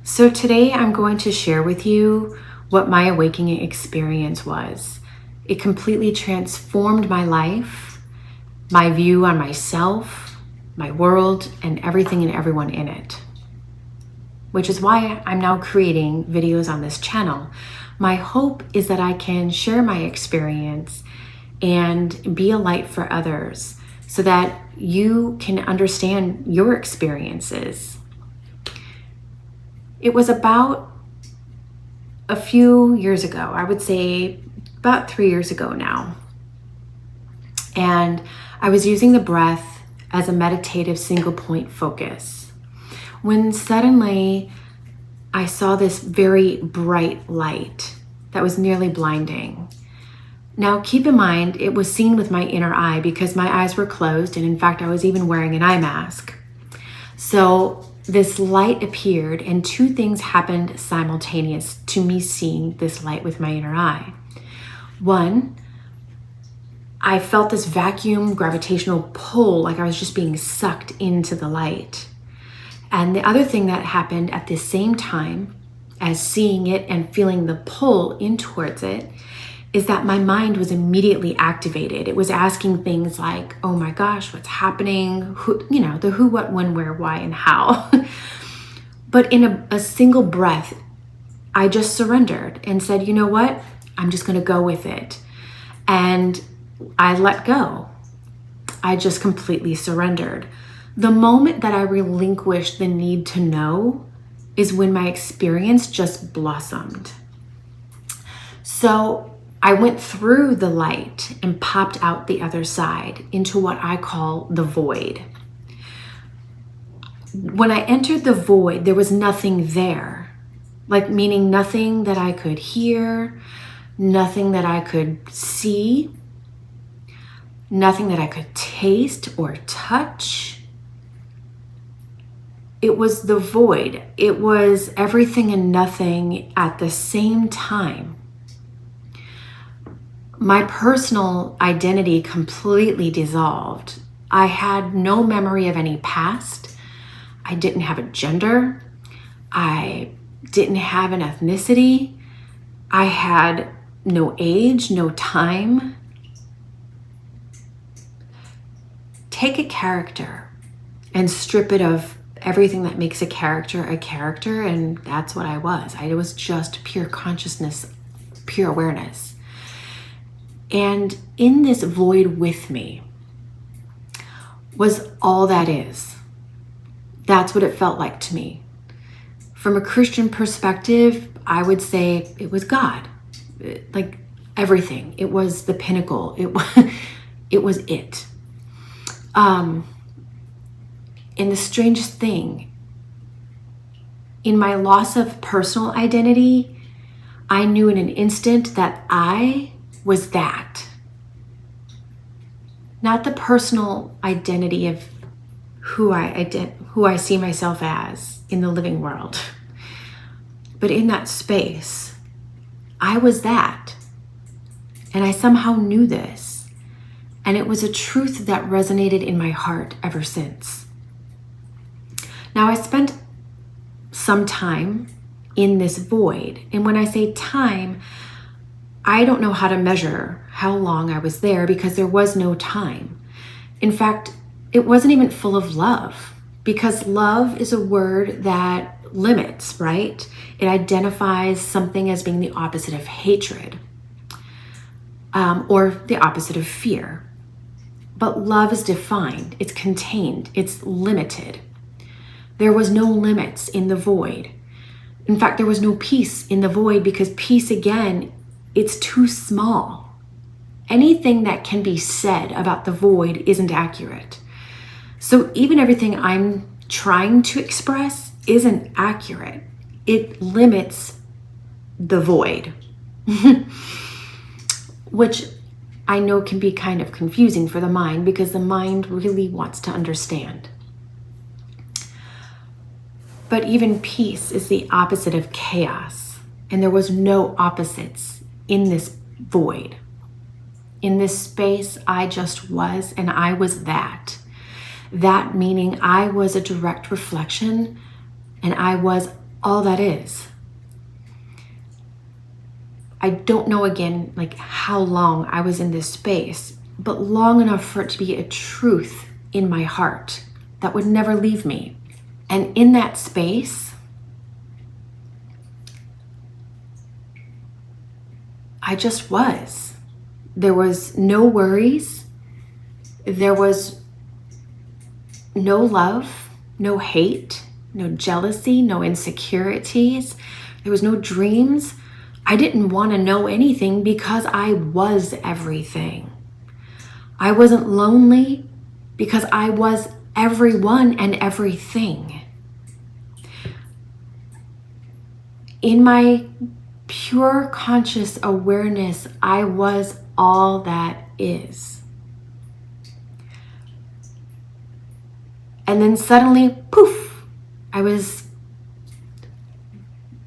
So today I'm going to share with you what my awakening experience was. It completely transformed my life, my view on myself, my world, and everything and everyone in it. Which is why I'm now creating videos on this channel. My hope is that I can share my experience and be a light for others so that you can understand your experiences. It was about a few years ago, I would say about 3 years ago now. And I was using the breath as a meditative single point focus, when suddenly I saw this very bright light that was nearly blinding. Now keep in mind, it was seen with my inner eye because my eyes were closed, and in fact I was even wearing an eye mask. So this light appeared and two things happened simultaneous to me seeing this light with my inner eye. One, I felt this vacuum gravitational pull, like I was just being sucked into the light. And the other thing that happened at the same time as seeing it and feeling the pull in towards it is that my mind was immediately activated. It was asking things like, oh my gosh, what's happening? Who, the who, what, when, where, why, and how. But in a single breath, I just surrendered and said, you know what? I'm just gonna go with it. And I let go. I just completely surrendered. The moment that I relinquished the need to know is when my experience just blossomed. So I went through the light and popped out the other side into what I call the void. When I entered the void, there was nothing there, meaning nothing that I could hear, nothing that I could see, nothing that I could taste or touch. It was the void. It was everything and nothing at the same time. My personal identity completely dissolved. I had no memory of any past. I didn't have a gender. I didn't have an ethnicity. I had no age, no time. Take a character and strip it of everything that makes a character, and that's what I was. I was just pure consciousness, pure awareness. And in this void with me was all that is. That's what it felt like to me. From a Christian perspective, I would say it was God. Like everything. It was the pinnacle. It was it. And the strangest thing, in my loss of personal identity, I knew in an instant that I was that. Not the personal identity of who I see myself as in the living world. But in that space, I was that. And I somehow knew this. And it was a truth that resonated in my heart ever since. Now, I spent some time in this void. And when I say time, I don't know how to measure how long I was there because there was no time. In fact, it wasn't even full of love, because love is a word that limits, right? It identifies something as being the opposite of hatred, or the opposite of fear. But love is defined, it's contained, it's limited. There was no limits in the void. In fact, there was no peace in the void, because peace, again, it's too small. Anything that can be said about the void isn't accurate. So even everything I'm trying to express isn't accurate. It limits the void, which I know can be kind of confusing for the mind, because the mind really wants to understand. But even peace is the opposite of chaos, and there was no opposites in this void. In this space, I just was, and I was that. That meaning I was a direct reflection, and I was all that is. I don't know again, like how long I was in this space, but long enough for it to be a truth in my heart that would never leave me. And in that space, I just was. There was no worries. There was no love, no hate, no jealousy, no insecurities. There was no dreams. I didn't want to know anything because I was everything. I wasn't lonely because I was everyone and everything. In my pure conscious awareness, I was all that is. And then suddenly, poof,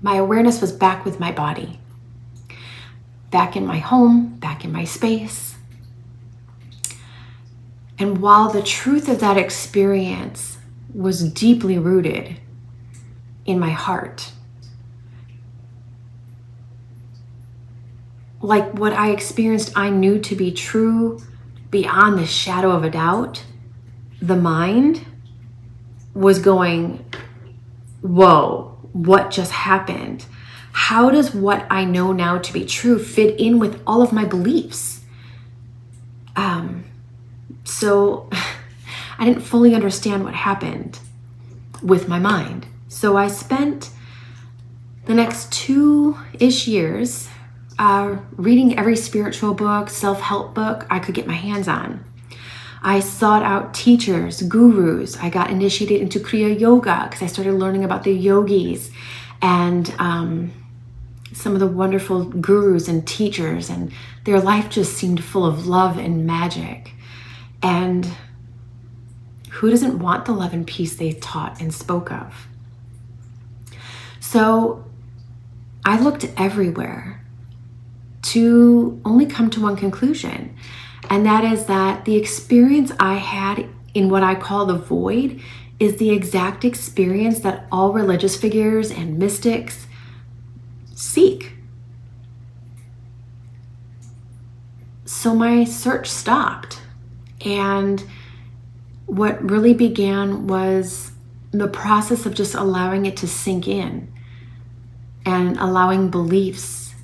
my awareness was back with my body, back in my home, back in my space. And while the truth of that experience was deeply rooted in my heart, like what I experienced, I knew to be true beyond the shadow of a doubt, the mind was going, whoa, what just happened? How does what I know now to be true fit in with all of my beliefs? So I didn't fully understand what happened with my mind. So I spent the next 2-ish years reading every spiritual book, self-help book I could get my hands on. I sought out teachers, gurus. I got initiated into Kriya Yoga because I started learning about the yogis and some of the wonderful gurus and teachers, and their life just seemed full of love and magic. And who doesn't want the love and peace they taught and spoke of? So I looked everywhere to only come to one conclusion. And that is that the experience I had in what I call the void is the exact experience that all religious figures and mystics seek. So my search stopped. And what really began was the process of just allowing it to sink in and allowing beliefs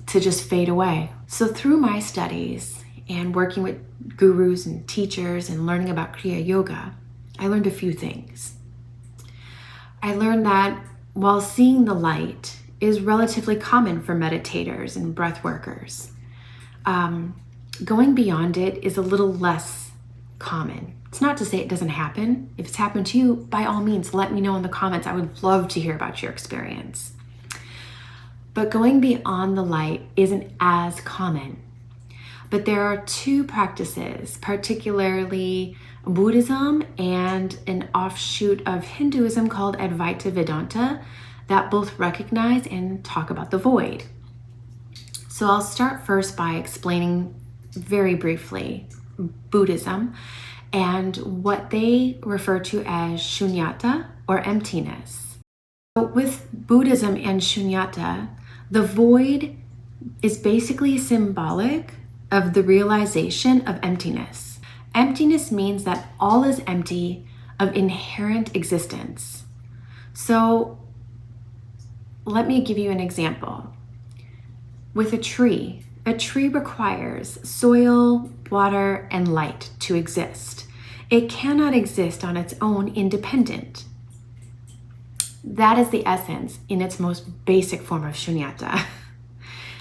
to just fade away. So through my studies and working with gurus and teachers and learning about Kriya Yoga, I learned a few things. I learned that while seeing the light is relatively common for meditators and breath workers, going beyond it is a little less common. It's not to say it doesn't happen. If it's happened to you, by all means, let me know in the comments. I would love to hear about your experience. But going beyond the light isn't as common. But there are 2 practices, particularly Buddhism and an offshoot of Hinduism called Advaita Vedanta, that both recognize and talk about the void. So I'll start first by explaining very briefly Buddhism and what they refer to as Shunyata or emptiness. So with Buddhism and Shunyata, the void is basically symbolic of the realization of emptiness. Emptiness means that all is empty of inherent existence. So let me give you an example. With a tree requires soil, water, and light to exist. It cannot exist on its own independent. That is the essence in its most basic form of Shunyata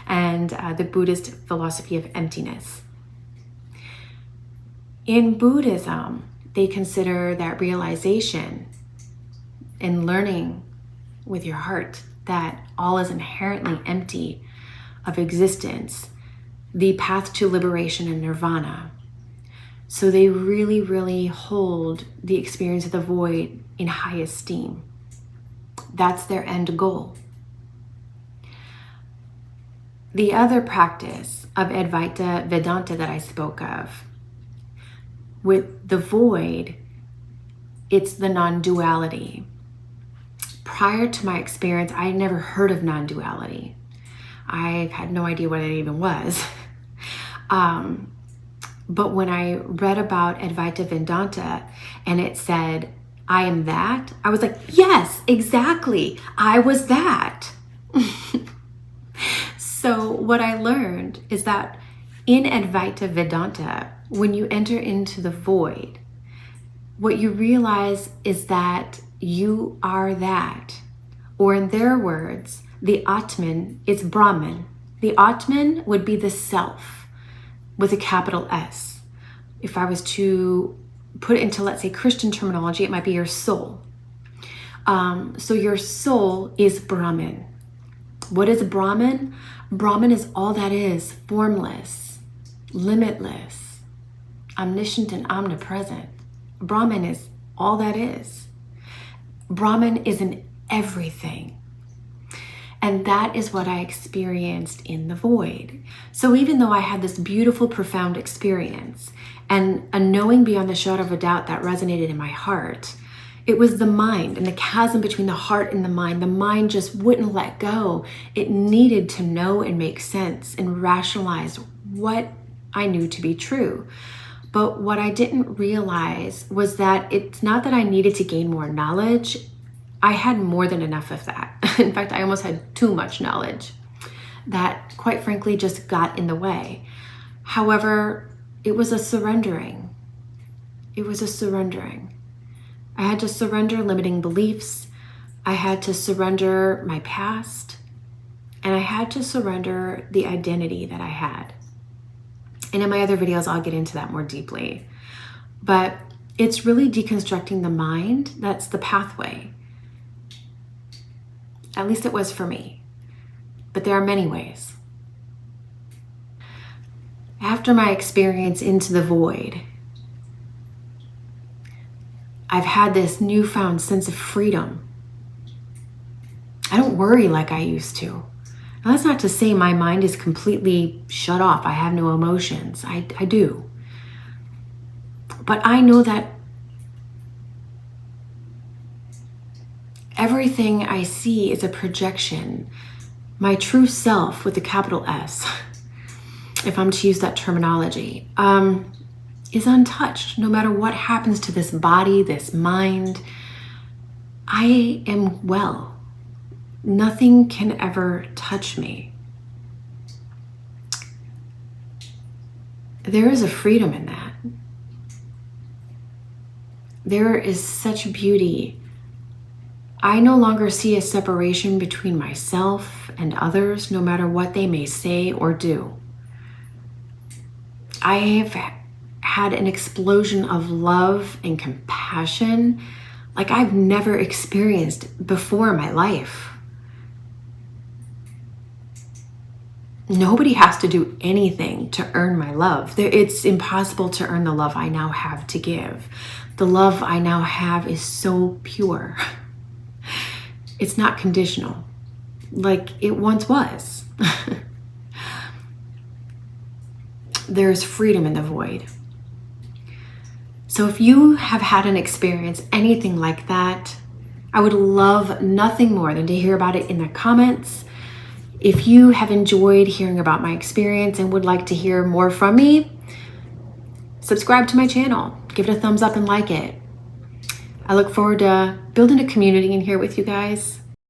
and the Buddhist philosophy of emptiness. In Buddhism, they consider that realization and learning with your heart that all is inherently empty of existence, the path to liberation and nirvana. So they really, really hold the experience of the void in high esteem. That's their end goal. The other practice of Advaita Vedanta that I spoke of, with the void, it's the non-duality. prior to my experience, I had never heard of non-duality. I had no idea what it even was. But when I read about Advaita Vedanta and it said, I am that, I was like, yes, exactly. I was that. So what I learned is that in Advaita Vedanta, when you enter into the void, what you realize is that you are that. Or in their words, the Atman is Brahman. The Atman would be the self with a capital S. If I was to put it into, let's say, Christian terminology, it might be your soul. So your soul is Brahman. What is Brahman? Brahman is all that is, formless, limitless, omniscient and omnipresent. Brahman is all that is. Brahman is in everything. And that is what I experienced in the void. So even though I had this beautiful, profound experience and a knowing beyond the shadow of a doubt that resonated in my heart, it was the mind and the chasm between the heart and the mind. The mind just wouldn't let go. It needed to know and make sense and rationalize what I knew to be true. But what I didn't realize was that it's not that I needed to gain more knowledge. I had more than enough of that. In fact, I almost had too much knowledge that, quite frankly, just got in the way. However, it was a surrendering. It was a surrendering. I had to surrender limiting beliefs. I had to surrender my past. And I had to surrender the identity that I had. And in my other videos, I'll get into that more deeply. But it's really deconstructing the mind. That's the pathway. At least it was for me. But there are many ways. After my experience into the void, I've had this newfound sense of freedom. I don't worry like I used to. Now, that's not to say my mind is completely shut off. I have no emotions. I do. But I know that everything I see is a projection. My true self, with a capital S, if I'm to use that terminology, is untouched. No matter what happens to this body, this mind, I am well. Nothing can ever touch me. There is a freedom in that. There is such beauty. I no longer see a separation between myself and others, no matter what they may say or do. I have had an explosion of love and compassion like I've never experienced before in my life. Nobody has to do anything to earn my love. It's impossible to earn the love I now have to give. The love I now have is so pure. It's not conditional like it once was. There's freedom in the void. So if you have had an experience, anything like that, I would love nothing more than to hear about it in the comments. If you have enjoyed hearing about my experience and would like to hear more from me, subscribe to my channel, give it a thumbs up and like it. I look forward to building a community in here with you guys.